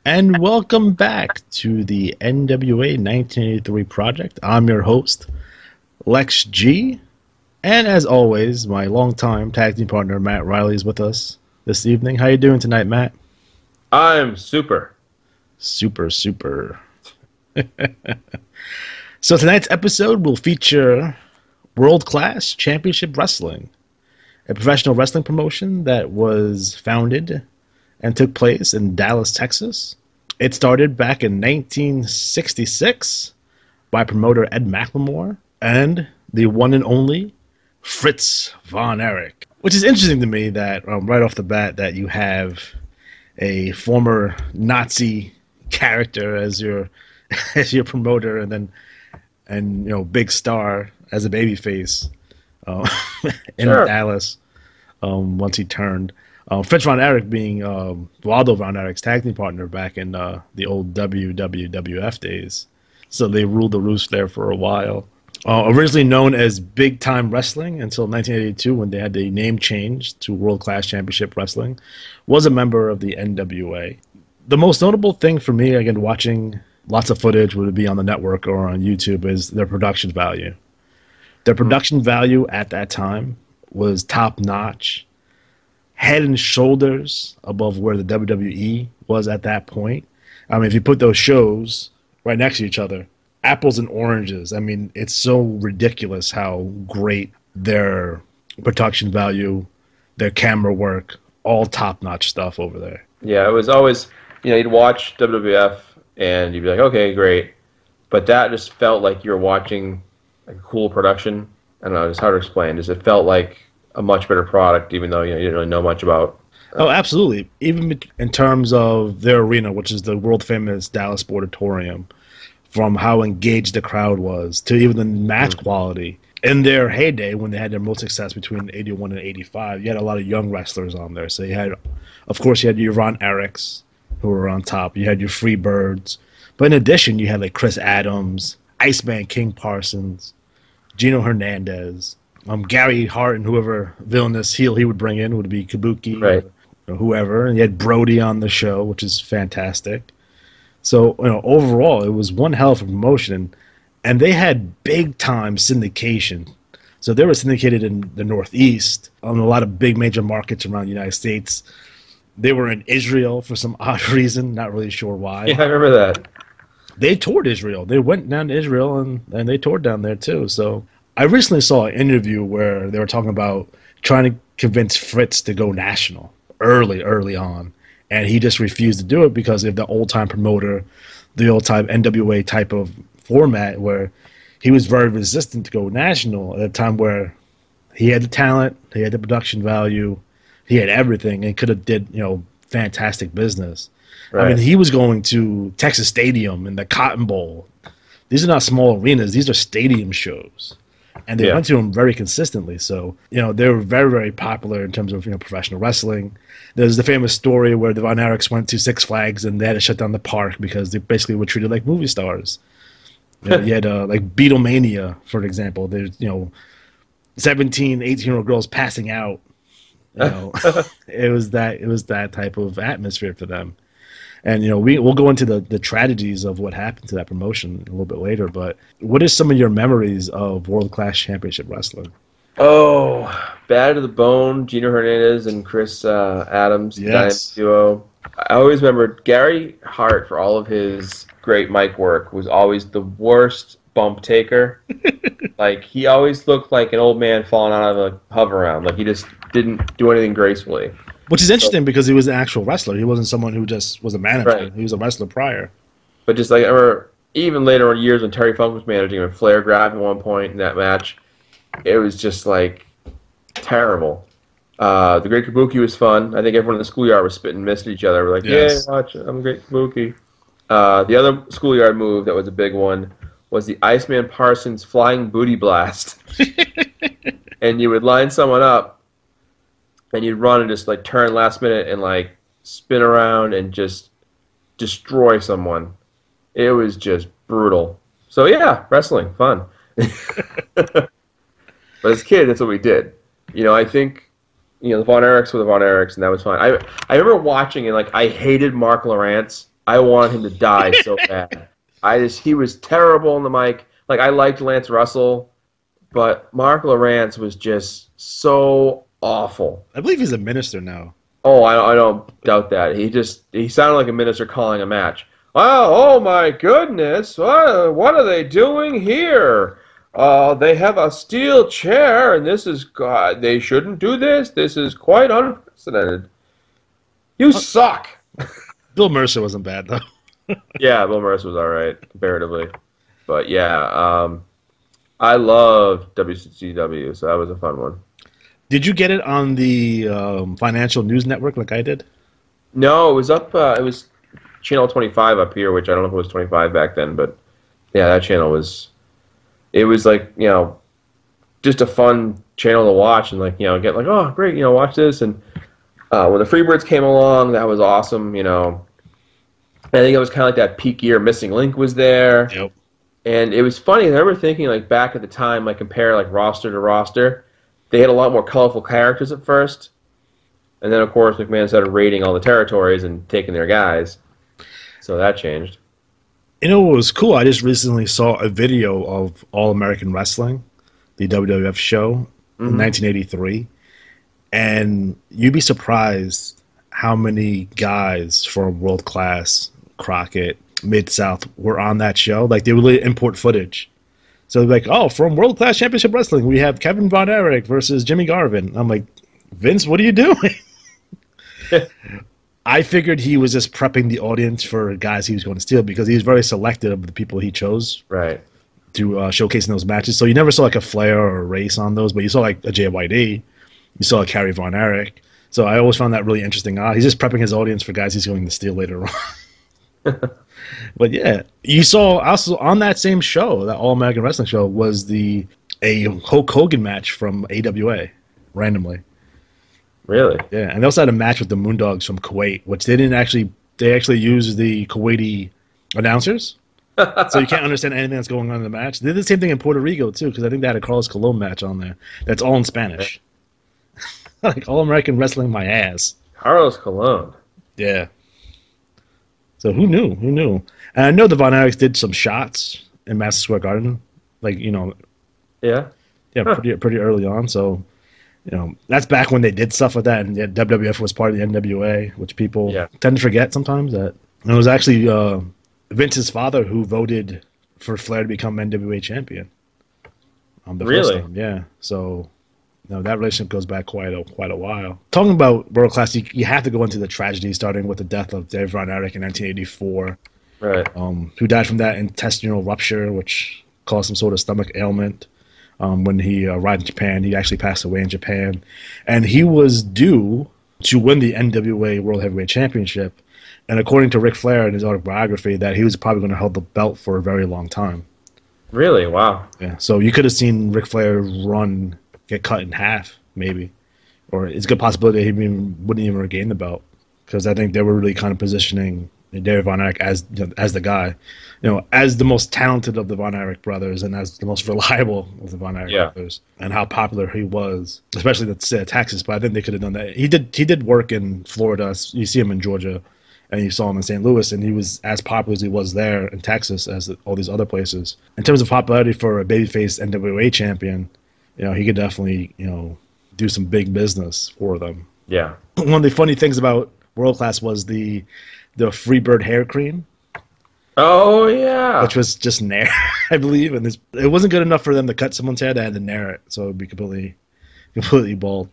And welcome back to the NWA 1983 project. I'm your host, Lex G. And as always, my longtime tag team partner, Matt Riley, is with us this evening. How you doing tonight, Matt? I'm super. Super, super. So tonight's episode will feature World Class Championship Wrestling, a professional wrestling promotion that was founded and took place in Dallas, Texas. It started back in 1966 by promoter Ed McLemore and the one and only Fritz von Erich. Which is interesting to me that right off the bat that you have a former Nazi character as your promoter, and big star as a babyface in Sure. Dallas once he turned. Fritz von Erich being Waldo von Erich's tag team partner back in the old WWF days. So they ruled the roost there for a while. Originally known as Big Time Wrestling until 1982 when they had the name change to World Class Championship Wrestling, was a member of the NWA. The most notable thing for me, again, watching lots of footage, would it be on the network or on YouTube, is their production value. Their production value at that time was top notch, head and shoulders above where the WWE was at that point. I mean, if you put those shows right next to each other, apples and oranges. I mean, it's so ridiculous how great their production value, their camera work, all top-notch stuff over there. Yeah, it was always, you'd watch WWF and you'd be like, okay, great. But that just felt like you were watching a cool production. I don't know, it's hard to explain. Just it felt like a much better product, even though you didn't really know much about. Oh, absolutely. Even in terms of their arena, which is the world-famous Dallas Sportatorium, from how engaged the crowd was to even the match quality. In their heyday, when they had their most success between 81 and 85, you had a lot of young wrestlers on there. So you had, of course, you had your Ron Erichs, who were on top. You had your Freebirds. But in addition, you had like Chris Adams, Iceman King Parsons, Gino Hernandez, Gary Hart, and whoever villainous heel he would bring in would be Kabuki, Right. or whoever. And you had Brody on the show, which is fantastic. So, overall, it was one hell of a promotion, and they had big-time syndication. So they were syndicated in the Northeast, on a lot of big major markets around the United States. They were in Israel for some odd reason, not really sure why. Yeah, I remember that. They toured Israel. They went down to Israel, and they toured down there, too. So I recently saw an interview where they were talking about trying to convince Fritz to go national early on. And he just refused to do it because of the old-time promoter, the old-time NWA type of format where he was very resistant to go national at a time where he had the talent, he had the production value, he had everything, and could have did, fantastic business. Right. I mean, he was going to Texas Stadium and the Cotton Bowl. These are not small arenas. These are stadium shows. And they went to them very consistently. So, they were very, very popular in terms of, professional wrestling. There's the famous story where the Von Erichs went to Six Flags and they had to shut down the park because they basically were treated like movie stars. You had, like, Beatlemania, for example. There's, 17, 18-year-old girls passing out. It was that type of atmosphere for them. And, we'll go into the tragedies of what happened to that promotion a little bit later. But what are some of your memories of World Class Championship Wrestling? Oh, Bad to the Bone, Gino Hernandez and Chris Adams, Yes. Dynamite Duo. I always remember Gary Hart, for all of his great mic work, was always the worst bump taker. Like, he always looked like an old man falling out of a hover round. Like, he just didn't do anything gracefully. Which is interesting because he was an actual wrestler. He wasn't someone who just was a manager. Right. He was a wrestler prior. But just like, I remember, even later in years when Terry Funk was managing him, Flair grabbed at one point in that match. It was just, like, terrible. The Great Kabuki was fun. I think everyone in the schoolyard was spitting mist at each other. We're like, Yes. yeah, watch it. I'm a Great Kabuki. The other schoolyard move that was a big one was the Iceman Parsons Flying Booty Blast. And you would line someone up, and you'd run and just, like, turn last minute and, like, spin around and just destroy someone. It was just brutal. So, yeah, wrestling, fun. But as a kid, that's what we did. I think, the Von Erichs were the Von Erichs, and that was fun. I remember watching, and, like, I hated Mark Lawrence I wanted him to die so bad. He was terrible on the mic. Like, I liked Lance Russell, but Mark Lawrence was just so awful. I believe he's a minister now. Oh, I don't doubt that. He sounded like a minister calling a match. Oh my goodness! What are they doing here? They have a steel chair, and this is God. They shouldn't do this. This is quite unprecedented. You suck. Bill Mercer wasn't bad though. Yeah, Bill Mercer was all right comparatively, but yeah, I love WCCW, so that was a fun one. Did you get it on the Financial News Network like I did? No, it was up. It was channel 25 up here, which I don't know if it was 25 back then, but yeah, that channel was. It was like, just a fun channel to watch and like, get like, oh great, watch this. And when the Freebirds came along, that was awesome. I think it was kind of like that peak year. Missing Link was there. Yep. And it was funny. I remember thinking like back at the time, like compare like roster to roster. They had a lot more colorful characters at first, and then of course McMahon started raiding all the territories and taking their guys, so that changed. You know what was cool? I just recently saw a video of All American Wrestling, the WWF show in 1983, and you'd be surprised how many guys from World Class, Crockett, Mid-South were on that show. Like, they would really import footage. So like, oh, from World Class Championship Wrestling, we have Kevin Von Erich versus Jimmy Garvin. I'm like, Vince, what are you doing? I figured he was just prepping the audience for guys he was going to steal because he was very selective of the people he chose to showcase in those matches. So you never saw like a Flair or a Race on those, but you saw like a JYD. You saw a Kerry Von Erich. So I always found that really interesting. He's just prepping his audience for guys he's going to steal later on. But yeah, you saw also on that same show, that All American Wrestling show, was a Hulk Hogan match from AWA randomly. Really? Yeah, and they also had a match with the Moondogs from Kuwait, which they actually used the Kuwaiti announcers, so you can't understand anything that's going on in the match. They did the same thing in Puerto Rico too, because I think they had a Carlos Colon match on there that's all in Spanish. Like All American Wrestling, my ass. Carlos Colon. Yeah. So who knew? Who knew? And I know the Von Erichs did some shots in Madison Square Garden, like Yeah. pretty early on. So that's back when they did stuff like that, and WWF was part of the NWA, which people tend to forget sometimes. That and it was actually Vince's father who voted for Flair to become NWA champion. The first time. Yeah. So that relationship goes back quite a while. Talking about World Class, you have to go into the tragedy, starting with the death of Dave Von Erich in 1984. Right. Who died from that intestinal rupture, which caused some sort of stomach ailment. When he arrived in Japan, he actually passed away in Japan. And he was due to win the NWA World Heavyweight Championship. And according to Ric Flair in his autobiography, that he was probably going to hold the belt for a very long time. Really? Wow. Yeah. So you could have seen Ric Flair get cut in half, maybe. Or it's a good possibility he wouldn't even regain the belt. Because I think they were really kind of positioning Dave Von Erich as the guy, as the most talented of the Von Erich brothers and as the most reliable of the Von Erich brothers, and how popular he was, especially in Texas. But I think they could have done that. He did work in Florida. You see him in Georgia, and you saw him in St. Louis, and he was as popular as he was there in Texas as all these other places. In terms of popularity for a babyface NWA champion, he could definitely do some big business for them. Yeah. One of the funny things about World Class was the Freebird hair cream. Oh, yeah. Which was just Nair, I believe. And it wasn't good enough for them to cut someone's hair. They had to Nair it, so it would be completely bald.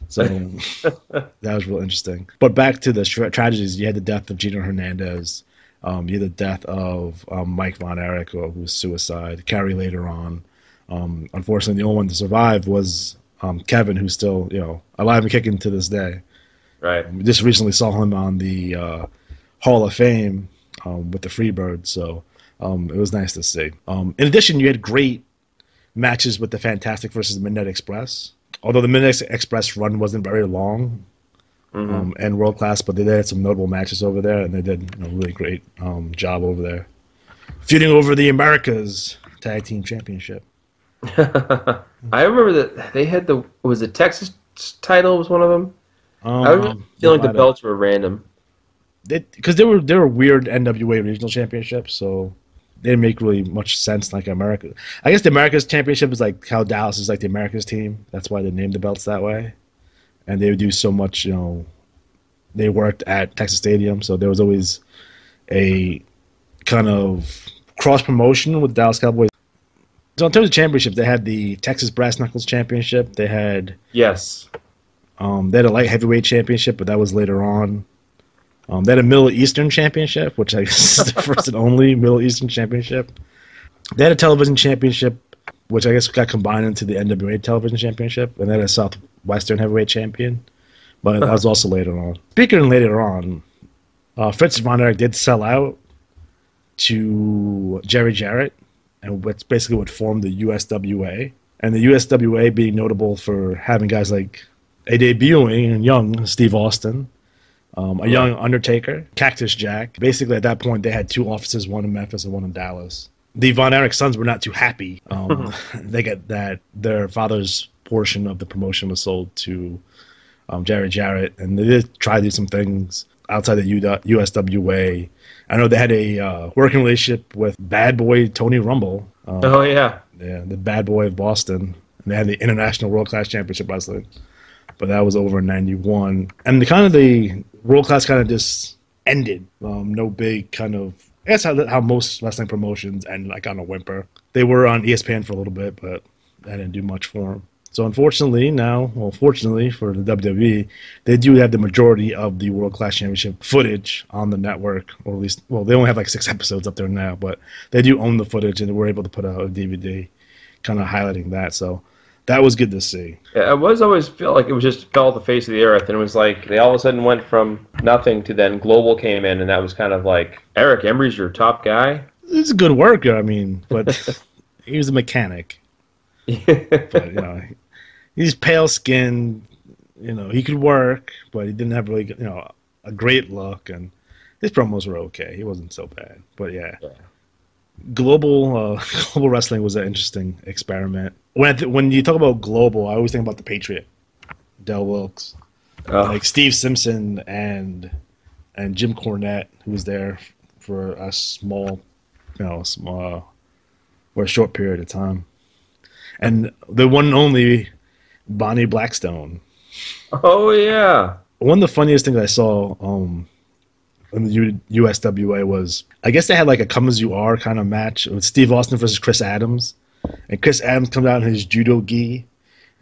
So that was real interesting. But back to the tragedies, you had the death of Gino Hernandez. You had the death of Mike Von Erich, who was suicide. Kerry later on. Unfortunately, the only one to survive was Kevin, who's still alive and kicking to this day. Right. We just recently saw him on the Hall of Fame with the Freebirds, so it was nice to see. In addition, you had great matches with the Fantastic versus the Midnight Express. Although the Midnight Express run wasn't very long and World Class, but they had some notable matches over there, and they did a really great job over there. Feuding over the Americas Tag Team Championship. I remember that they had was the Texas title was one of them? I was feeling like the belts were random. because they were weird NWA regional championships, so they didn't make really much sense like America. I guess the America's championship is like how Dallas is like the America's team. That's why they named the belts that way. And they would do so much, they worked at Texas Stadium, so there was always a kind of cross promotion with the Dallas Cowboys. So in terms of championships, they had the Texas Brass Knuckles Championship. They had they had a light heavyweight championship, but that was later on. They had a Middle Eastern Championship, which I guess is the first and only Middle Eastern Championship. They had a television championship, which I guess got combined into the NWA Television Championship, and then a Southwestern Heavyweight Champion. But that was also later on. Speaking of later on, Fritz von Erich did sell out to Jerry Jarrett, and that's basically what formed the USWA. And the USWA being notable for having guys like a debuting and young Steve Austin, a young Undertaker, Cactus Jack. Basically, at that point, they had two offices, one in Memphis and one in Dallas. The Von Erich sons were not too happy. They get that their father's portion of the promotion was sold to Jerry Jarrett, and they did try to do some things outside the USWA. I know they had a working relationship with Bad Boy Tony Rumble. Yeah, the Bad Boy of Boston. And they had the International World Class Championship Wrestling, but that was over in '91. And the World Class kind of just ended. No big kind of, I guess how most wrestling promotions end, like on a whimper. They were on ESPN for a little bit, but that didn't do much for them. So unfortunately fortunately for the WWE, they do have the majority of the World Class Championship footage on the network, or at least, they only have like 6 episodes up there now, but they do own the footage, and we're able to put out a DVD kind of highlighting that. So that was good to see. Yeah, I always feel like it was just fell off the face of the earth, and it was like they all of a sudden went from nothing to then Global came in, and that was kind of like, Eric Embry's your top guy? He's a good worker, but he was a mechanic. But, he's pale-skinned, he could work, but he didn't have really, a great look, and his promos were okay. He wasn't so bad, but yeah. Global wrestling was an interesting experiment. When you talk about global, I always think about the Patriot, Del Wilkes, like Steve Simpson and Jim Cornette, who was there for a small, for a short period of time, and the one and only Bonnie Blackstone. Oh yeah. One of the funniest things I saw in the USWA was, I guess they had like a come as you are kind of match with Steve Austin versus Chris Adams, and Chris Adams comes out in his judo gi,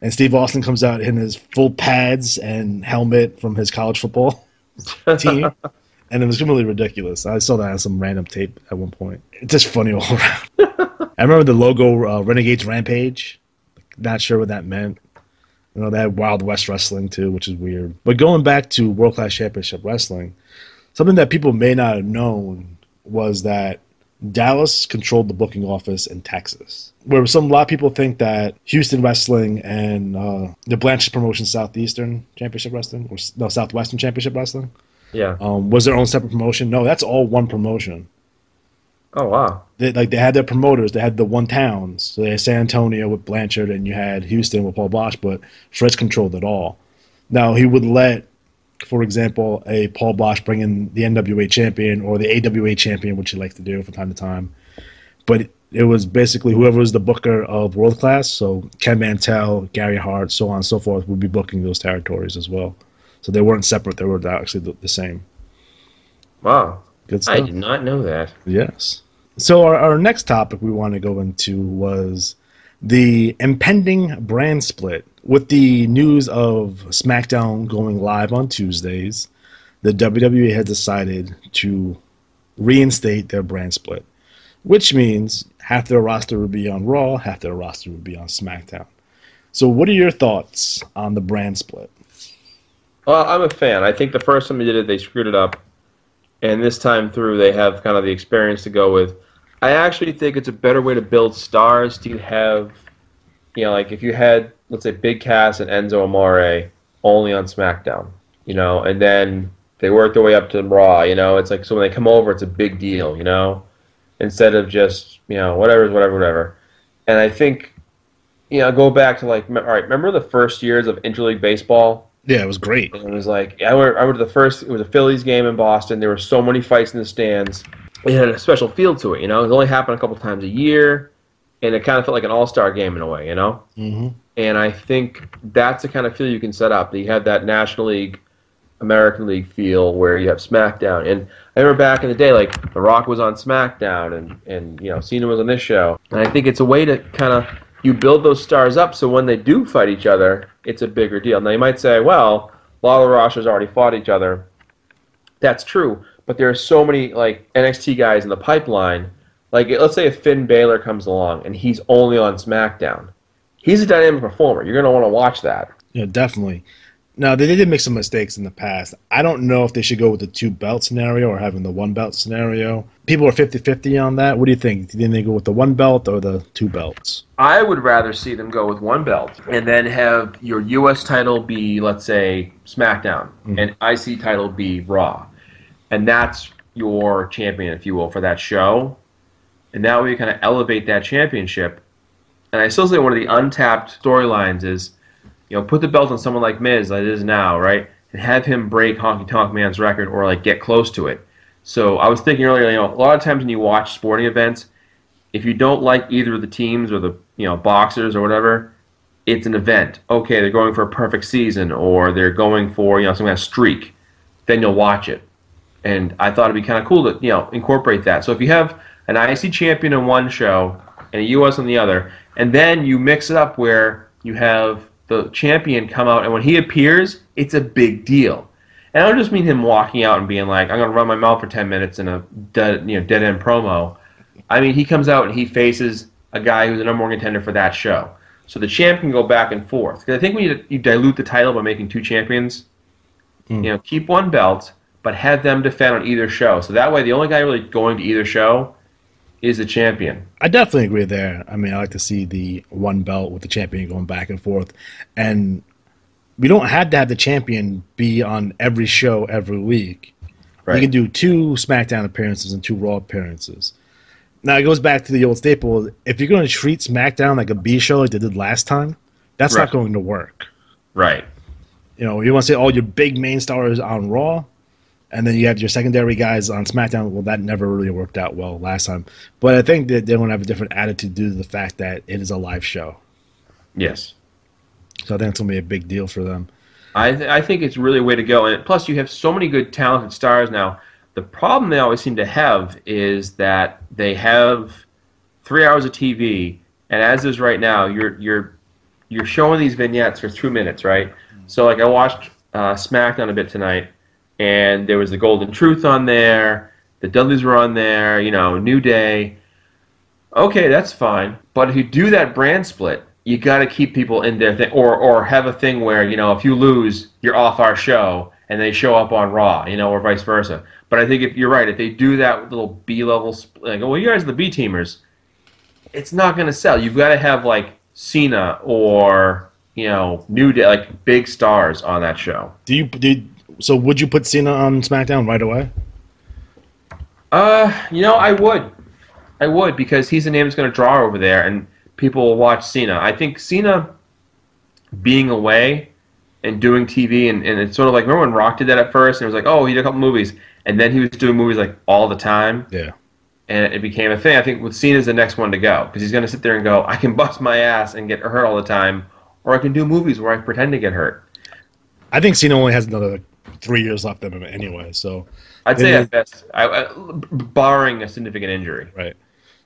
and Steve Austin comes out in his full pads and helmet from his college football team, and it was completely ridiculous. I saw that on some random tape at one point. It's just funny all around. I remember the logo Renegades Rampage. Not sure what that meant. They had Wild West Wrestling too, which is weird. But going back to World Class Championship Wrestling, something that people may not have known was that Dallas controlled the booking office in Texas. Where a lot of people think that Houston Wrestling and the Blanchard promotion, Southeastern Championship Wrestling, or no, Southwestern Championship Wrestling, was their own separate promotion. No, that's all one promotion. Oh wow! They had their promoters. They had the one towns. So they had San Antonio with Blanchard, and you had Houston with Paul Bosch. But Fritz controlled it all. Now he would let, for example, a Paul Bosch bring in the NWA champion or the AWA champion, which he likes to do from time to time. But it was basically whoever was the booker of World Class. So Ken Mantell, Gary Hart, so on and so forth, would be booking those territories as well. So they weren't separate. They were actually the same. Wow. Good stuff. I did not know that. Yes. So our next topic we want to go into was the impending brand split. With the news of SmackDown going live on Tuesdays, the WWE has decided to reinstate their brand split, which means half their roster would be on Raw, half their roster would be on SmackDown. So what are your thoughts on the brand split? Well, I'm a fan. I think the first time they did it, they screwed it up. And this time through, they have kind of the experience to go with. I actually think it's a better way to build stars to have, like if you had, let's say, Big Cass and Enzo Amore only on SmackDown, and then they work their way up to Raw, it's like, so when they come over, it's a big deal, instead of just, whatever. And I think, go back to like, all right, remember the first years of Interleague Baseball Yeah, it was great. And it was like, I went to the first, it was a Phillies game in Boston. There were so many fights in the stands. It had a special feel to it, you know? It only happened a couple times a year, and it kind of felt like an all-star game in a way, you know? Hmm. And I think that's the kind of feel you can set up. You have that National League, American League feel where you have SmackDown. And I remember back in the day, like, The Rock was on SmackDown, and you know, Cena was on this show. And I think it's a way to kind of, you build those stars up so when they do fight each other, it's a bigger deal. Now, you might say, well, a lot of the rosters already fought each other. That's true, but there are so many, like, NXT guys in the pipeline. Like, let's say if Finn Balor comes along and he's only on SmackDown. He's a dynamic performer. You're going to want to watch that. Yeah, definitely. Now, they did make some mistakes in the past. I don't know if they should go with the 2-belt scenario or having the 1-belt scenario. People are 50-50 on that. What do you think? Do they go with the 1 belt or the 2 belts? I would rather see them go with 1 belt and then have your U.S. title be, let's say, SmackDown, and IC title be Raw. And that's your champion, if you will, for that show. And that way you kind of elevate that championship. And I still say one of the untapped storylines is, you know, put the belt on someone like Miz, like it is now, right? And have him break Honky Tonk Man's record or, like, get close to it. So I was thinking earlier, you know, a lot of times when you watch sporting events, if you don't like either of the teams or the, you know, boxers or whatever, it's an event. Okay, they're going for a perfect season or they're going for, you know, some kind of streak. Then you'll watch it. And I thought it'd be kind of cool to, you know, incorporate that. So if you have an IC champion in one show and a US on the other, and then you mix it up where you have the champion come out, and when he appears, it's a big deal. And I don't just mean him walking out and being like, I'm going to run my mouth for 10 minutes in a dead-end promo. I mean, he comes out and he faces a guy who's a number 1 contender for that show. So the champ can go back and forth. Because I think when you dilute the title by making 2 champions, you know, keep 1 belt, but have them defend on either show. So that way, the only guy really going to either show is the champion. I definitely agree there. I mean, I like to see the 1 belt with the champion going back and forth. And we don't have to have the champion be on every show every week. Right. You can do 2 SmackDown appearances and 2 Raw appearances. Now, it goes back to the old staple. If you're going to treat SmackDown like a B show like they did last time, that's not going to work. Right. You know, you want to say all your big main stars on Raw, and then you have your secondary guys on SmackDown. Well, that never really worked out well last time. But I think that they're going to have a different attitude due to the fact that it is a live show. Yes. So I think it's going to be a big deal for them. I think it's really a way to go. And plus, you have so many good, talented stars now. The problem they always seem to have is that they have 3 hours of TV, and as is right now, you're showing these vignettes for 2 minutes, right? So, like, I watched SmackDown a bit tonight, and there was the Golden Truth on there, the Dudleys were on there, you know, New Day. Okay, that's fine. But if you do that brand split, you got to keep people in there, or have a thing where, you know, if you lose, you're off our show, and they show up on Raw, you know, or vice versa. But I think if you're right, if they do that little B-level, like, well, you guys are the B-teamers, it's not going to sell. You've got to have, like, Cena or, you know, New Day, like, big stars on that show. So would you put Cena on SmackDown right away? You know, I would, because he's a name that's going to draw over there, and people will watch Cena. I think Cena being away and doing TV, and it's sort of like, remember when Rock did that at first, and it was like, oh, he did a couple movies, and then he was doing movies like all the time. Yeah. And it became a thing. I think with Cena's the next one to go, because he's going to sit there and go, I can bust my ass and get hurt all the time, or I can do movies where I pretend to get hurt. I think Cena only has another 3 years left in him anyway, so I'd say at best, barring a significant injury. Right.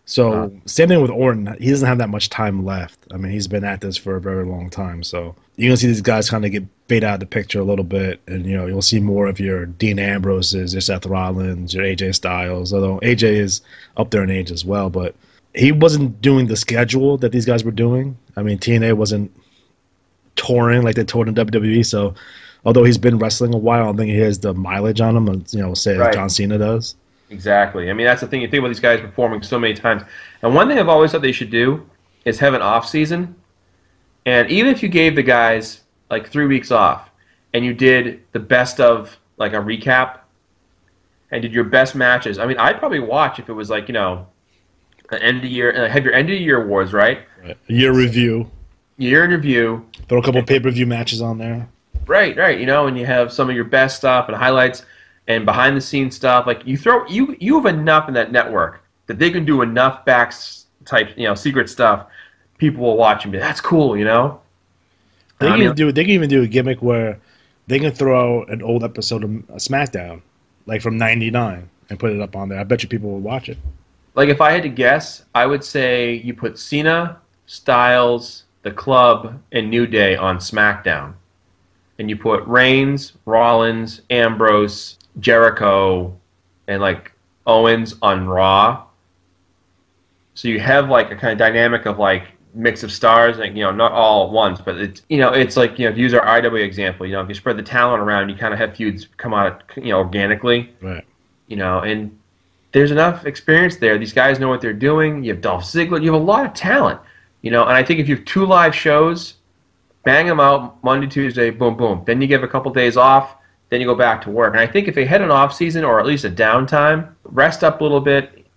So same thing with Orton. He doesn't have that much time left. I mean, he's been at this for a very long time. So you're gonna see these guys kind of get fade out of the picture a little bit, and you know you'll see more of your Dean Ambroses, your Seth Rollins, your AJ Styles. Although AJ is up there in age as well, but he wasn't doing the schedule that these guys were doing. I mean, TNA wasn't touring like they toured in WWE. So although he's been wrestling a while, I don't think he has the mileage on him, you know, say as John Cena does. Exactly. I mean, that's the thing. You think about these guys performing so many times. And one thing I've always thought they should do is have an off season. And even if you gave the guys like 3 weeks off and you did the best of like a recap and did your best matches, I mean, I'd probably watch if it was like, you know, an end of year, have your end of year awards, right? Year review. Year in review. Throw a couple pay-per-view matches on there. Right, right. And you have some of your best stuff and highlights and behind the scenes stuff. Like you have enough in that network that they can do enough type, secret stuff. People will watch and be, that's cool. They can even do a gimmick where they can throw out an old episode of SmackDown, like from '99, and put it up on there. I bet you people will watch it. Like if I had to guess, I would say you put Cena, Styles, The Club, and New Day on SmackDown. And you put Reigns, Rollins, Ambrose, Jericho, and like Owens on Raw. So you have like a kind of dynamic of like mix of stars, like not all at once, but it's like to use our IW example, if you spread the talent around, you kind of have feuds come out organically, right? And there's enough experience there. These guys know what they're doing. You have Dolph Ziggler. You have a lot of talent, and I think if you have 2 live shows. Bang them out Monday, Tuesday, boom, boom. Then you give a couple days off. Then you go back to work. And I think if they had an off season or at least a downtime, rest up a little bit.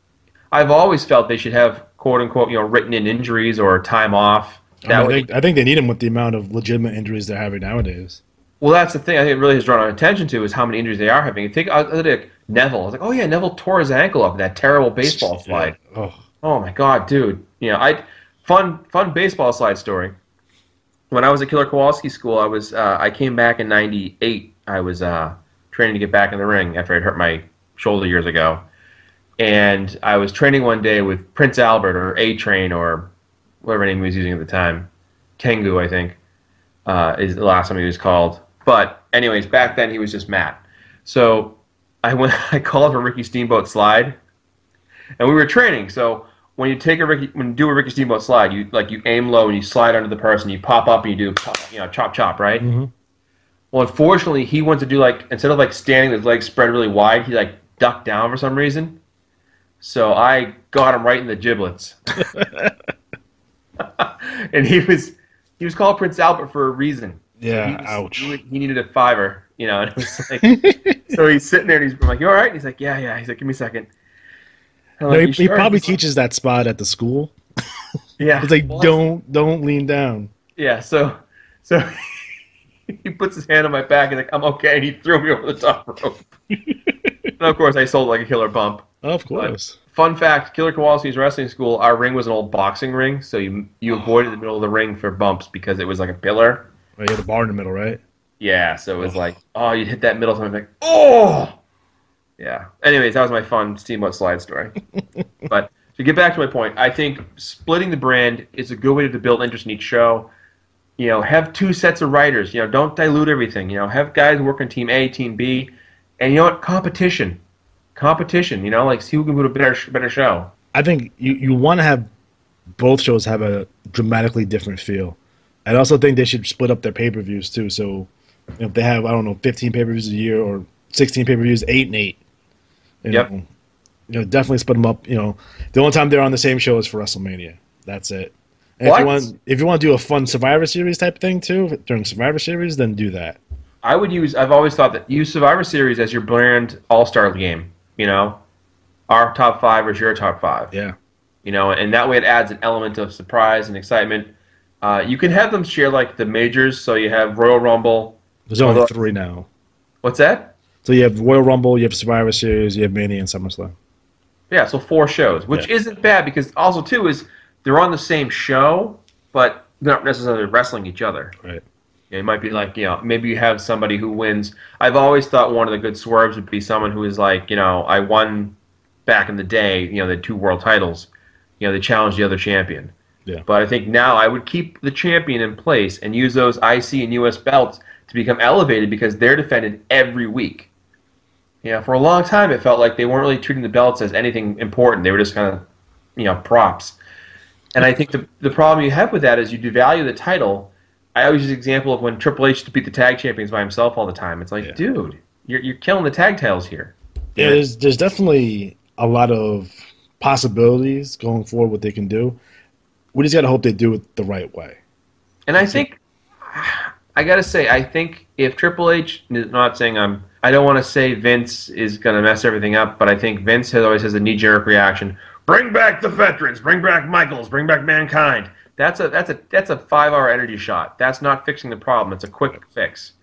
I've always felt they should have quote unquote written in injuries or time off. I think they need them with the amount of legitimate injuries they're having nowadays. Well, that's the thing. I think it really has drawn our attention to is how many injuries they are having. You think like Neville. I was like, oh yeah, Neville tore his ankle up in that terrible baseball slide. Yeah. Oh my god, dude. Fun baseball slide story. When I was at Killer Kowalski School, I came back in '98. I was training to get back in the ring after I'd hurt my shoulder years ago, and I was training one day with Prince Albert or A-Train or whatever name he was using at the time, Tengu I think is the last time he was called. But anyways, back then he was just Matt. So I called for Ricky Steamboat slide, and we were training. So when you do a Ricky Steamboat slide, you aim low and you slide under the person, you pop up and you do chop chop, right? Mm-hmm. Well, unfortunately, he went to do instead of standing with his legs spread really wide, he ducked down for some reason. So I got him right in the giblets, and he was called Prince Albert for a reason. Yeah, ouch. He needed a $5, and it was like, so he's sitting there and I'm like, you all right? And he's like, yeah. He's like, give me a second. No, he probably teaches that spot at the school. Yeah. It's like, don't lean down. Yeah, so he puts his hand on my back and like, I'm okay, and he threw me over the top rope. And of course, I sold like a killer bump. Of course. But, fun fact, Killer Kowalski's wrestling school, our ring was an old boxing ring, so you avoided the middle of the ring for bumps because it was like a pillar. Right, you had a bar in the middle, right? Yeah, so it was like, you'd hit that middle, so I'm like, oh! Yeah. Anyways, that was my fun Steamboat slide story. But to get back to my point, I think splitting the brand is a good way to build interest in each show. Have 2 sets of writers. Don't dilute everything. Have guys work on Team A, Team B, and competition. See who can put a better show. I think you want to have both shows have a dramatically different feel. I also think they should split up their pay-per-views too. So if they have 15 pay-per-views a year or 16 pay-per-views, 8 and 8. Yep. Definitely split them up. The only time they're on the same show is for WrestleMania. That's it. And if you want to do a fun Survivor Series type thing too during Survivor Series, then do that. I've always thought that use Survivor Series as your brand all-star game. Our top 5 is your top 5. Yeah. And that way it adds an element of surprise and excitement. You can have them share the majors, so you have Royal Rumble. There's only 3 now. What's that? So you have Royal Rumble, you have Survivor Series, you have Mania and SummerSlam. Yeah, so 4 shows, which isn't bad because also too is they're on the same show, but they're not necessarily wrestling each other. Right. It might be maybe you have somebody who wins. I've always thought one of the good swerves would be someone who is I won back in the day, the 2 world titles. They challenge the other champion. Yeah. But I think now I would keep the champion in place and use those IC and US belts to become elevated because they're defended every week. For a long time it felt like they weren't really treating the belts as anything important. They were just kind of, props. And I think the problem you have with that is you devalue the title. I always use the example of when Triple H used to beat the tag champions by himself all the time. It's like, dude, you're killing the tag titles here. Yeah, there's definitely a lot of possibilities going forward what they can do. We just got to hope they do it the right way. And I think, I got to say, I think if Triple H, not saying I don't want to say Vince is going to mess everything up, but I think Vince always has a knee-jerk reaction. Bring back the veterans. Bring back Michaels. Bring back Mankind. That's a 5-hour energy shot. That's not fixing the problem. It's a quick fix.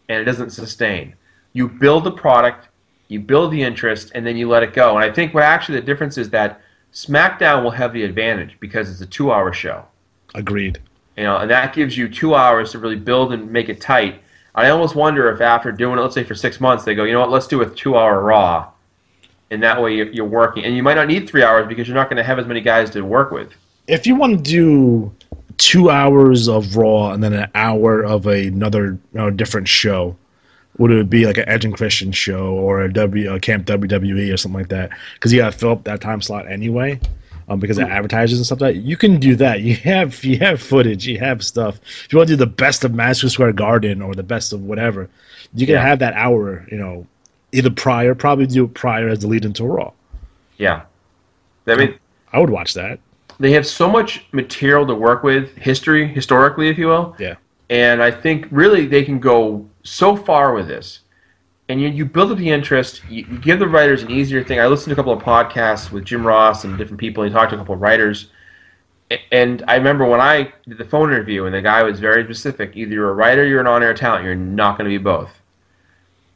and it doesn't sustain. You build the product, you build the interest, and then you let it go. And I think what actually the difference is that SmackDown will have the advantage because it's a 2-hour show. Agreed. And that gives you 2 hours to really build and make it tight. I almost wonder if after doing it, let's say for 6 months, they go, you know what, let's do a 2-hour Raw. And that way you're working. And you might not need 3 hours because you're not going to have as many guys to work with. If you want to do 2 hours of Raw and then an hour of another different show, would it be like an Edge and Christian show or a Camp WWE or something like that? Because you got to fill up that time slot anyway, because of advertisers and stuff like that. You can do that. You have footage. You have stuff. If you want to do the best of Madison Square Garden or the best of whatever, you can have that hour. Either prior, probably do it prior as the lead into Raw. Yeah, I mean, I would watch that. They have so much material to work with, historically, if you will. Yeah. And I think really they can go so far with this. And you build up the interest, you give the writers an easier thing. I listened to a couple of podcasts with Jim Ross and different people, and he talked to a couple of writers. And I remember when I did the phone interview, and the guy was very specific, either you're a writer or you're an on-air talent, you're not going to be both.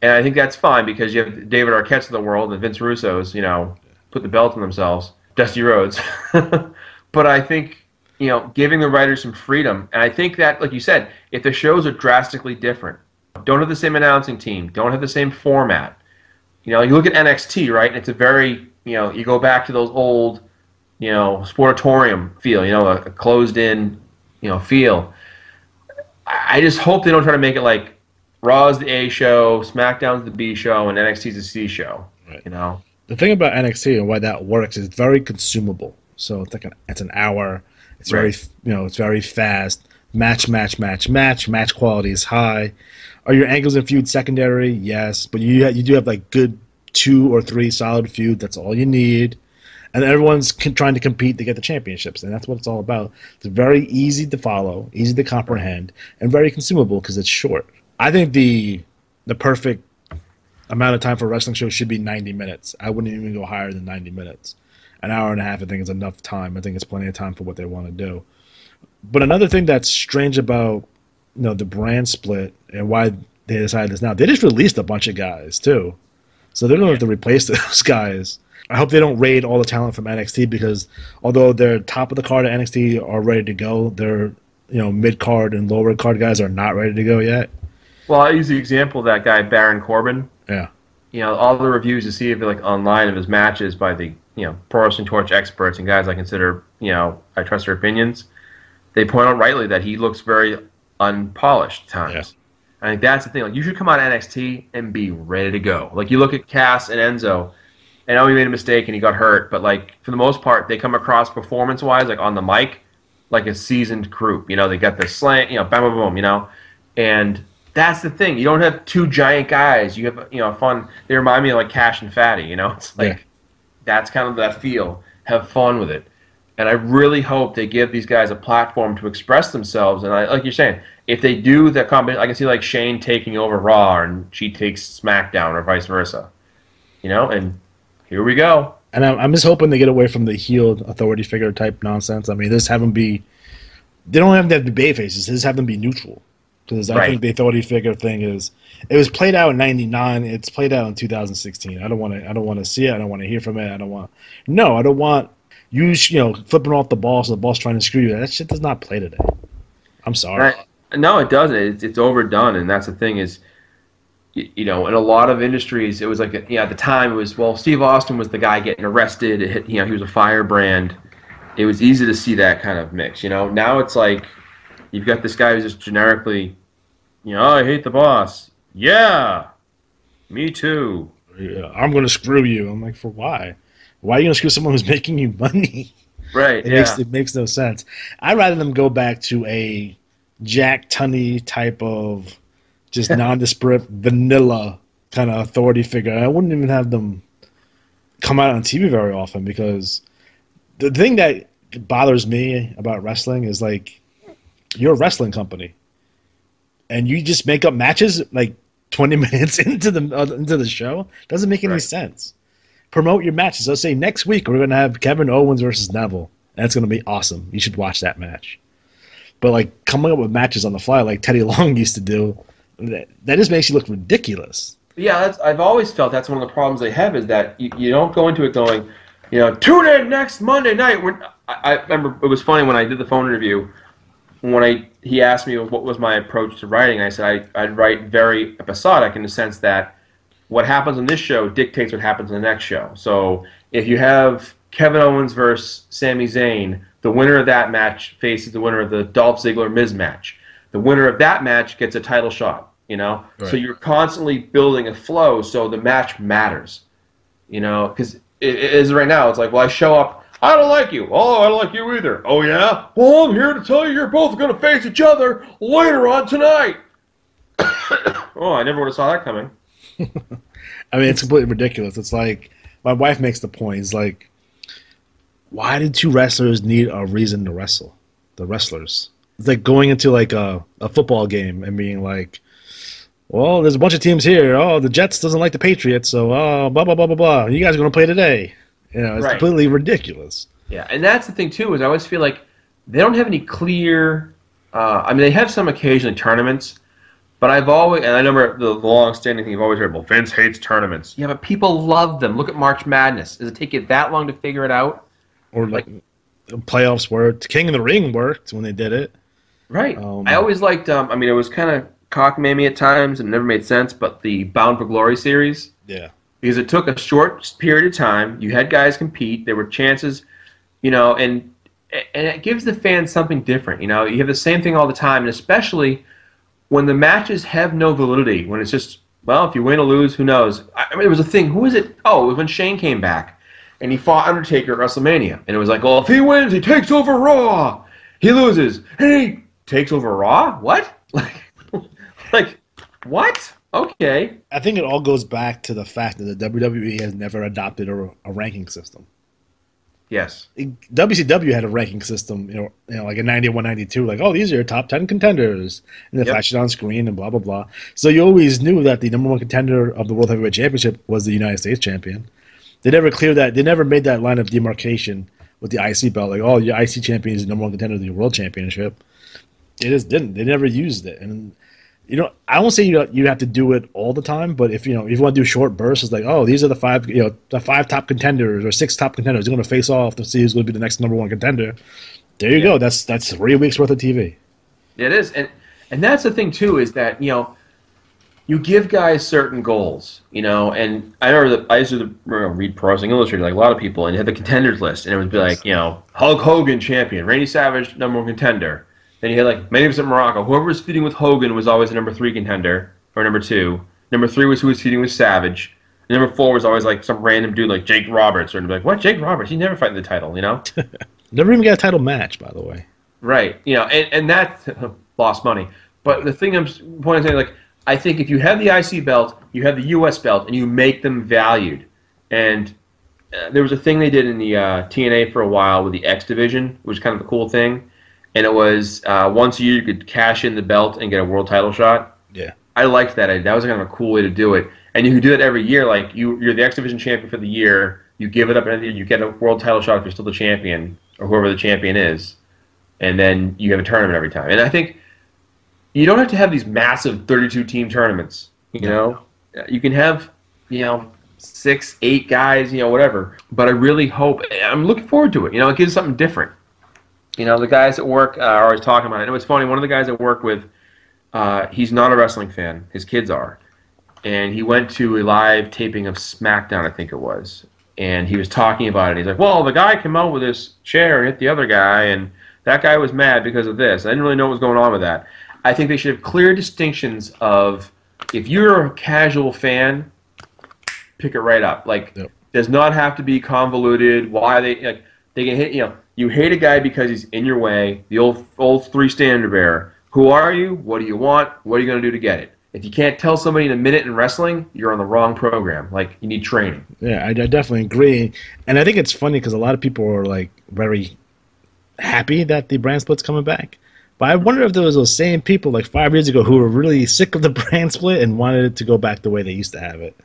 And I think that's fine because you have David Arquette's of the world and Vince Russo's, put the belt on themselves, Dusty Rhodes. But I think, giving the writers some freedom, and I think that, like you said, if the shows are drastically different, don't have the same announcing team, don't have the same format. You look at NXT, right, and it's a very, you go back to those old, sportatorium feel, a closed-in, feel. I just hope they don't try to make it like Raw's the A show, SmackDown's the B show, and NXT's the C show. Right. The thing about NXT and why that works is it's very consumable. So it's like it's an hour. It's very it's very fast. Match quality is high. Are your angles and feuds secondary? Yes, but you do have like good 2 or 3 solid feuds. That's all you need, and everyone's trying to compete to get the championships, and that's what it's all about. It's very easy to follow, easy to comprehend, and very consumable because it's short. I think the perfect amount of time for a wrestling show should be 90 minutes. I wouldn't even go higher than 90 minutes. An hour and a half, I think, is enough time. I think it's plenty of time for what they want to do. But another thing that's strange about the brand split and why they decided this now, they just released a bunch of guys too, so they don't have to replace those guys. I hope they don't raid all the talent from NXT because although they're top of the card at NXT are ready to go, their mid card and lower card guys are not ready to go yet. Well, I use the example of that guy Baron Corbin. Yeah. All the reviews you see online of his matches by the Pro Wrestling Torch experts and guys I consider I trust their opinions. They point out rightly that he looks very unpolished at times. Yeah. I think that's the thing. Like, you should come out of NXT and be ready to go. Like, you look at Cass and Enzo, and I know he made a mistake and he got hurt, but like for the most part, they come across performance-wise, like on the mic, like a seasoned group. They got the slant, bam, bam, boom, and that's the thing. You don't have 2 giant guys. You have, fun. They remind me of like Cash and Fatty. It's like that's kind of that feel. Have fun with it. And I really hope they give these guys a platform to express themselves. And like you're saying, if they do that combination, I can see like Shane taking over Raw and she takes SmackDown or vice versa. And here we go. And I'm just hoping they get away from the heel authority figure type nonsense. I mean, have them be. They don't have to be bay faces. Just have them be neutral. Because I think the authority figure thing is, it was played out in '99. It's played out in 2016. I don't want to see it. I don't want to hear from it. I don't want you flipping off the ball so the ball's trying to screw you. That shit does not play today. I'm sorry. No, it doesn't. It's overdone, and that's the thing is, in a lot of industries, it was like at the time it was Steve Austin was the guy getting arrested. He was a firebrand. It was easy to see that kind of mix. Now it's like you've got this guy who's just generically. I hate the boss. Yeah, me too. Yeah, I'm going to screw you. I'm like, for why? Why are you going to screw someone who's making you money? Right, It makes no sense. I'd rather them go back to a Jack Tunney type of just nondescript, vanilla kind of authority figure. I wouldn't even have them come out on TV very often because the thing that bothers me about wrestling is like, you're a wrestling company. And you just make up matches like 20 minutes into the show? Doesn't make any sense. Promote your matches. Let's say next week we're going to have Kevin Owens versus Neville. And it's going to be awesome. You should watch that match. But like coming up with matches on the fly like Teddy Long used to do, That just makes you look ridiculous. Yeah, I've always felt that's one of the problems they have is that you don't go into it going, tune in next Monday night. I remember it was funny when I did the phone interview. He asked me what was my approach to writing. I said I'd write very episodic in the sense that what happens on this show dictates what happens in the next show. So if you have Kevin Owens versus Sami Zayn, the winner of that match faces the winner of the Dolph Ziggler-Miz match. The winner of that match gets a title shot, Right. So you're constantly building a flow so the match matters, because it is right now. It's like, well, I show up, I don't like you. Oh, I don't like you either. Oh, yeah? Well, I'm here to tell you you're both going to face each other later on tonight. Oh, I never would have saw that coming. I mean, it's completely ridiculous. It's like, my wife makes the point. It's like, why did two wrestlers need a reason to wrestle? The wrestlers. It's like going into like a football game and being like, well, there's a bunch of teams here. Oh, the Jets doesn't like the Patriots, so blah, blah, blah, blah, blah. You guys are going to play today. It's right. Completely ridiculous. Yeah, and that's the thing, too, is I always feel like they don't have any clear they have some occasionally tournaments, but I've always, and I remember the long-standing thing you've always heard, well, Vince hates tournaments. Yeah, but people love them. Look at March Madness. Does it take you that long to figure it out? Or like playoffs worked. King of the Ring worked when they did it. Right. I always liked, it was kind of cockamamie at times and never made sense, but the Bound for Glory series. Yeah. Because it took a short period of time. You had guys compete. There were chances, and it gives the fans something different. You have the same thing all the time, and especially when the matches have no validity, when it's just, well, if you win or lose, who knows? It was a thing. Who was it? Oh, it was when Shane came back, and he fought Undertaker at WrestleMania. And it was like, well, if he wins, he takes over Raw. He loses, and he takes over Raw? What? Like, what? Okay. I think it all goes back to the fact that the WWE has never adopted a ranking system. Yes. WCW had a ranking system, like in 91, 92, like, oh, these are your top 10 contenders. And they flash it on screen and blah, blah, blah. So you always knew that the number one contender of the World Heavyweight Championship was the United States champion. They never cleared that. They never made that line of demarcation with the IC belt. Like, oh, your IC champion is the number one contender of the World Championship. They just didn't. They never used it. And I won't say you have to do it all the time, but if you want to do short bursts, it's like, oh, these are the five top contenders or 6 top contenders. They're going to face off to see who's going to be the next number one contender. There you go. That's 3 weeks worth of TV. It is, and that's the thing too, is that you give guys certain goals, and I remember that I used to read Pro Wrestling Illustrated like a lot of people, and you had the contenders list, and it would be like Hulk Hogan champion, Randy Savage number one contender. Then you had like Magnificent Morocco. Whoever was feuding with Hogan was always the number 3 contender, or number 2. Number 3 was who was feuding with Savage. And number 4 was always like some random dude like Jake Roberts, or like, what, Jake Roberts? He's never fighting the title, Never even got a title match, by the way. Right, and that lost money. But the thing I'm pointing out, like, I think if you have the IC belt, you have the US belt, and you make them valued. And there was a thing they did in the TNA for a while with the X division, which was kind of a cool thing. And it was once a year you could cash in the belt and get a world title shot. Yeah. I liked that idea. That was kind of a cool way to do it. And you could do it every year. Like, you're the X Division champion for the year. You give it up and you get a world title shot if you're still the champion, or whoever the champion is. And then you have a tournament every time. And I think you don't have to have these massive 32-team tournaments. You can have, 6, 8 guys, whatever. But I really hope, I'm looking forward to it. It gives something different. The guys at work are always talking about it. And it was funny, one of the guys I work with, he's not a wrestling fan. His kids are. And he went to a live taping of SmackDown, I think it was. And he was talking about it. He's like, well, the guy came out with this chair and hit the other guy, and that guy was mad because of this. I didn't really know what was going on with that. I think they should have clear distinctions of, if you're a casual fan, pick it right up. Like, does not have to be convoluted. Why they can hit, you hate a guy because he's in your way, the old 3 standard bearer. Who are you? What do you want? What are you going to do to get it? If you can't tell somebody in a minute in wrestling, you're on the wrong program. Like, you need training. Yeah, I definitely agree. And I think it's funny because a lot of people are, like, very happy that the brand split's coming back. But I wonder if there was those same people, like, 5 years ago who were really sick of the brand split and wanted it to go back the way they used to have it.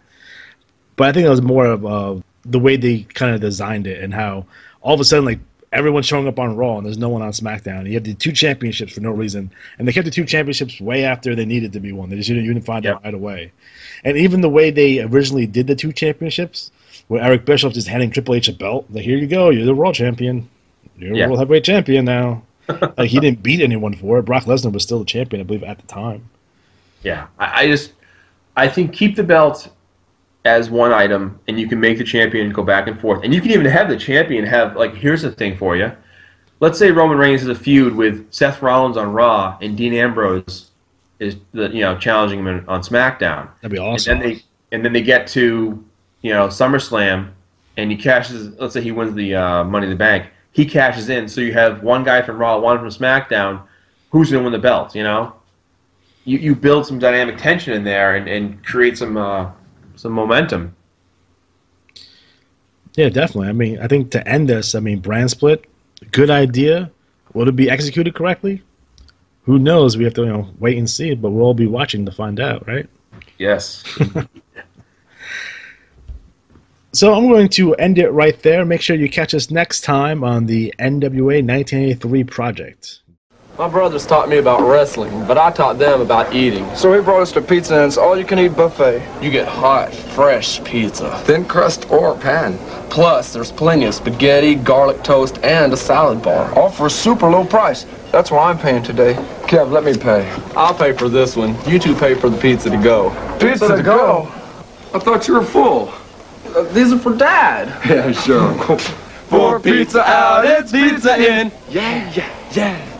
But I think it was more of the way they kind of designed it and how all of a sudden, like, everyone's showing up on Raw and there's no one on SmackDown. You have the 2 championships for no reason, and they kept the 2 championships way after they needed to be won. They just unified them right away. And even the way they originally did the 2 championships, where Eric Bischoff just handing Triple H a belt, like, here you go, you're the World Champion. You're World Heavyweight Champion now. Like, he didn't beat anyone for it. Brock Lesnar was still the champion, I believe, at the time. Yeah, I think keep the belt as one item, and you can make the champion go back and forth. And you can even have the champion have, like, here's the thing for you. Let's say Roman Reigns has a feud with Seth Rollins on Raw, and Dean Ambrose is, challenging him on SmackDown. That'd be awesome. And then they get to, SummerSlam, and he cashes. Let's say he wins the Money in the Bank. He cashes in, so you have one guy from Raw, one from SmackDown. Who's going to win the belt? You build some dynamic tension in there and create some momentum. Yeah, definitely. I mean, I think to end this, brand split, good idea. Will it be executed correctly? Who knows? We have to wait and see, but we'll all be watching to find out, right? Yes. So I'm going to end it right there. Make sure you catch us next time on the NWA 1983 project. My brothers taught me about wrestling, but I taught them about eating. So he brought us to pizza, and it's all-you-can-eat buffet. You get hot, fresh pizza. Thin crust or pan. Plus, there's plenty of spaghetti, garlic toast, and a salad bar. All for a super low price. That's why I'm paying today. Kev, let me pay. I'll pay for this one. You two pay for the pizza to go. Pizza to go? I thought you were full. These are for Dad. Yeah, sure. For pizza out, it's pizza in. Yeah, yeah, yeah.